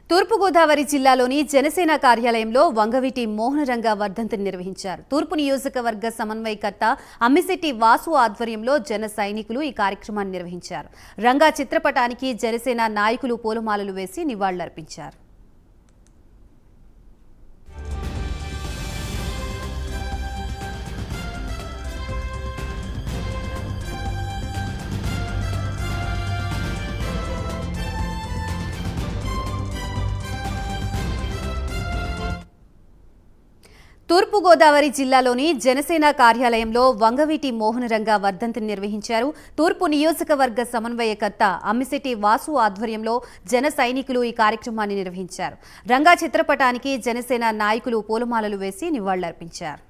తూర్పుగోదావరి జిల్లాలోని జనసేన కార్యాలయంలో వంగవీటి మోహనరంగ వర్ధంతిని నిర్వహించారు. తూర్పు నియోజకవర్గ సమన్వయకర్త అమ్మిశెట్టి వాసు ఆధ్వర్యంలో జన సైనికులు ఈ కార్యక్రమాన్ని నిర్వహించారు. రంగా చిత్రపటానికి జనసేన నాయకులు పూలమాలలు వేసి నివాళులర్పించారు. తూర్పుగోదావరి జిల్లాలోని జనసేన కార్యాలయంలో వంగవీటి మోహనరంగ వర్ధంతిని నిర్వహించారు. తూర్పు నియోజకవర్గ సమన్వయకర్త అమ్మిశెట్టి వాసు ఆధ్వర్యంలో జన సైనికులు ఈ కార్యక్రమాన్ని నిర్వహించారు. రంగా చిత్రపటానికి జనసేన నాయకులు పూలమాలలు వేసి నివాళులర్పించారు.